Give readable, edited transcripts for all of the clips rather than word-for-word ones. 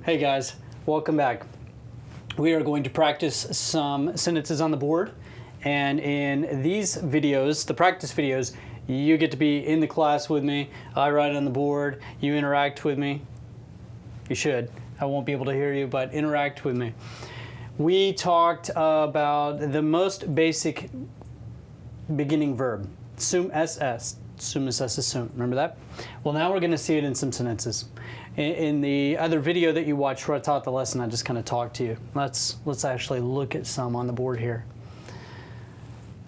Hey guys, welcome back. We are going to practice some sentences on the board, and in these videos, the practice videos, you get to be in the class with me. I write on the board, you interact with me. You should. I won't be able to hear you, but interact with me. We talked about the most basic beginning verb, sum es, sum es assume. Remember that? Well, now we're going to see it in some sentences. In the other video that you watched where I taught the lesson, I just kind of talked to you. Let's actually look at some on the board here.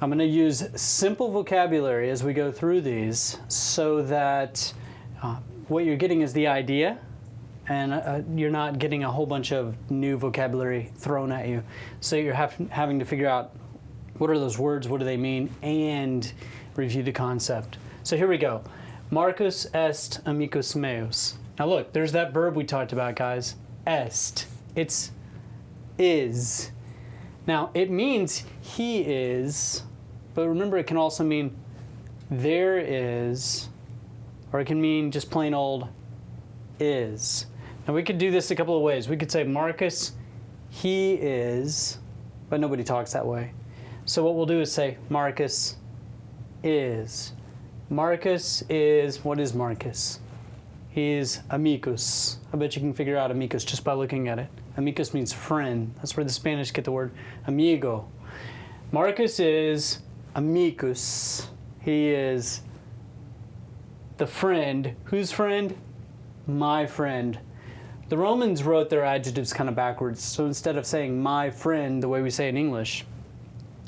I'm going to use simple vocabulary as we go through these so that what you're getting is the idea, and you're not getting a whole bunch of new vocabulary thrown at you. So you're having to figure out what are those words, what do they mean, and review the concept. So here we go. Marcus est amicus meus. Now look, there's that verb we talked about, guys. Est. It's is. Now it means he is, but remember it can also mean there is, or it can mean just plain old is. Now we could do this a couple of ways. We could say Marcus, he is, but nobody talks that way. So what we'll do is say Marcus is. Marcus is, what is Marcus? He's amicus. I bet you can figure out amicus just by looking at it. Amicus means friend. That's where the Spanish get the word amigo. Marcus is amicus. He is the friend. Whose friend? My friend. The Romans wrote their adjectives kind of backwards. So instead of saying my friend the way we say in English,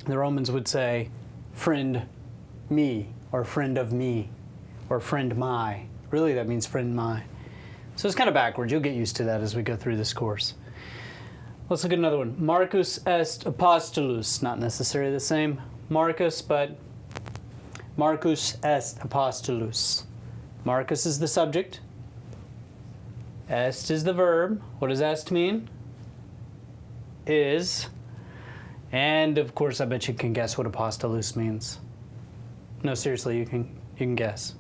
the Romans would say friend me, or friend of me, or friend my. Really, that means friend my. So it's kind of backwards. You'll get used to that as we go through this course. Let's look at another one. Marcus est apostolus. Not necessarily the same Marcus, but Marcus est apostolus. Marcus is the subject. Est is the verb. What does est mean? Is. And of course, I bet you can guess what apostolus means. No, seriously, you can guess.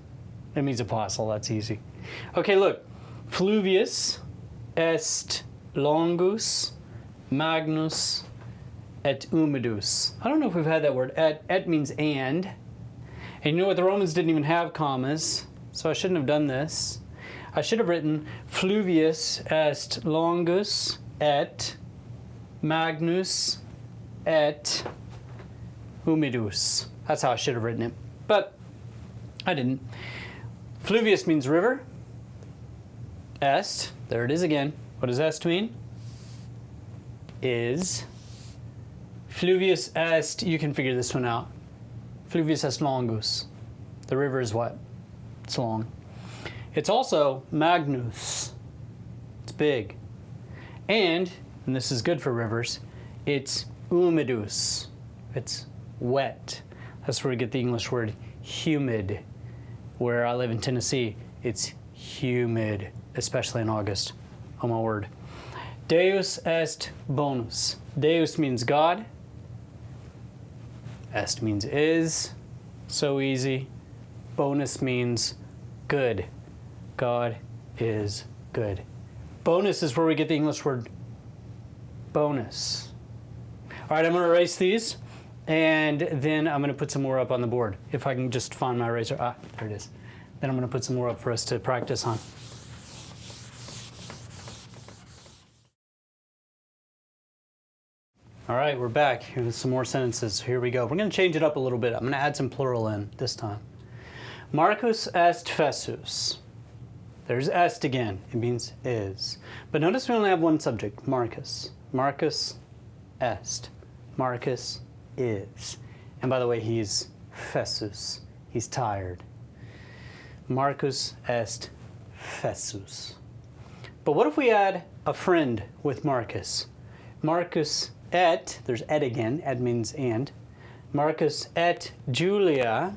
It means apostle. That's easy. Okay, look. Fluvius est longus, magnus, et humidus. I don't know if we've had that word. Et means and. And you know what? The Romans didn't even have commas, so I shouldn't have done this. I should have written Fluvius est longus, et magnus, et humidus. That's how I should have written it. But I didn't. Fluvius means river. Est, there it is again. What does est mean? Is. Fluvius est, you can figure this one out. Fluvius est longus. The river is what? It's long. It's also magnus. It's big. And this is good for rivers, it's humidus. It's wet. That's where we get the English word humid. Where I live in Tennessee, it's humid, especially in August. Oh my word. Deus est bonus. Deus means God. Est means is. So easy. Bonus means good. God is good. Bonus is where we get the English word bonus. All right, I'm going to erase these. And then I'm going to put some more up on the board. If I can just find my eraser. Ah, there it is. Then I'm going to put some more up for us to practice on. All right, we're back. Here's some more sentences. Here we go. We're going to change it up a little bit. I'm going to add some plural in this time. Marcus est fessus. There's est again. It means is. But notice we only have one subject, Marcus. Marcus est. Marcus is. And by the way, he's fessus. He's tired. Marcus est fessus. But what if we add a friend with Marcus? Marcus et, there's et again, et means and. Marcus et Julia.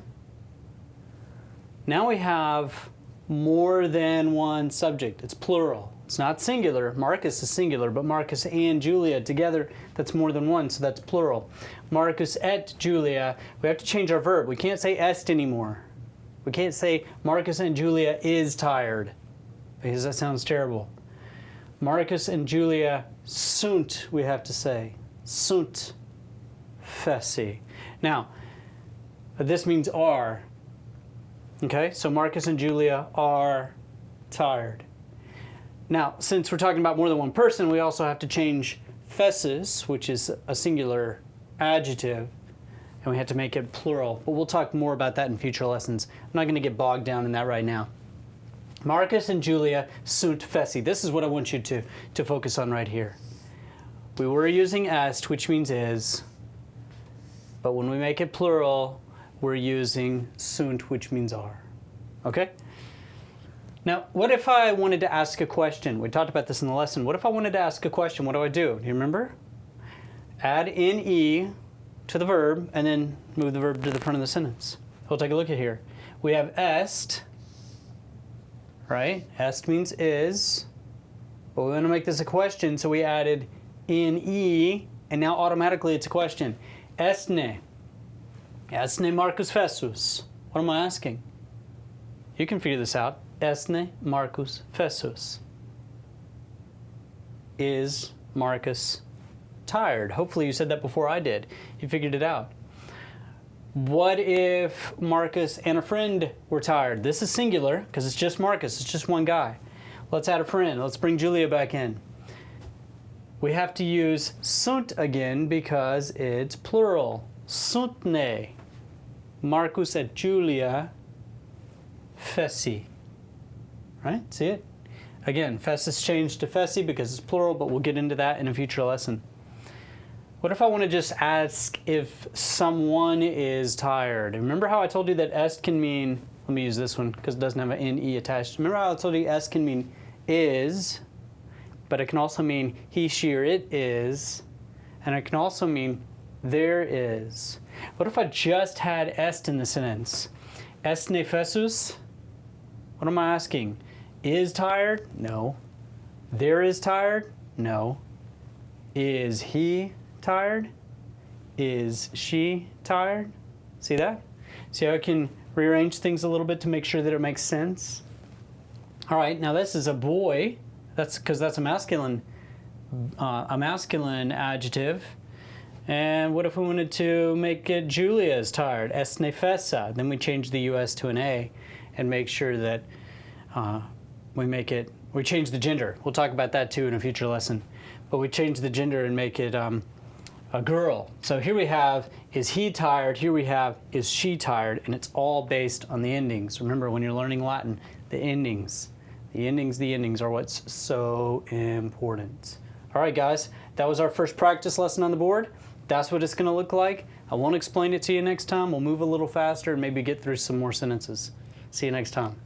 Now we have more than one subject. It's plural. It's not singular. Marcus is singular, but Marcus and Julia together, that's more than one, so that's plural. Marcus et Julia. We have to change our verb. We can't say est anymore. We can't say Marcus and Julia is tired, because that sounds terrible. Marcus and Julia sunt, we have to say. Sunt feci. Now, this means are. Okay, so Marcus and Julia are tired. Now, since we're talking about more than one person, we also have to change feces, which is a singular adjective, and we have to make it plural. But we'll talk more about that in future lessons. I'm not going to get bogged down in that right now. Marcus and Julia sunt feci. This is what I want you to focus on right here. We were using est, which means is, but when we make it plural, we're using sunt, which means are. Okay? Now, what if I wanted to ask a question? We talked about this in the lesson. What if I wanted to ask a question? What do? Do you remember? Add ne to the verb, and then move the verb to the front of the sentence. We'll take a look at here. We have est, right? Est means is, but we want to make this a question, so we added ne, and now automatically it's a question. Estne. Estne Marcus Fessus. What am I asking? You can figure this out. Estne Marcus Fessus. Is Marcus tired? Hopefully you said that before I did. You figured it out. What if Marcus and a friend were tired? This is singular because it's just Marcus. It's just one guy. Let's add a friend. Let's bring Julia back in. We have to use sunt again because it's plural. Suntne. Marcus et Julia feci. Right? See it? Again, fessus changed to feci because it's plural, but we'll get into that in a future lesson. What if I want to just ask if someone is tired? Remember how I told you that est can mean, let me use this one because it doesn't have an ne attached. Remember how I told you est can mean is, but it can also mean he, she, or it is, and it can also mean there is. What if I just had est in the sentence? Estne fessus? What am I asking? Is tired? No. There is tired? No. Is he tired? Is she tired? See that? See how I can rearrange things a little bit to make sure that it makes sense? All right, now this is a boy. That's because that's a masculine adjective. And what if we wanted to make it Julia is tired? Estne fessa. Then we change the US to an A and make sure that we change the gender. We'll talk about that too in a future lesson. But we change the gender and make it a girl. So here we have, is he tired? Here we have, is she tired? And it's all based on the endings. Remember, when you're learning Latin, the endings are what's so important. All right, guys, that was our first practice lesson on the board. That's what it's going to look like. I won't explain it to you next time. We'll move a little faster and maybe get through some more sentences. See you next time.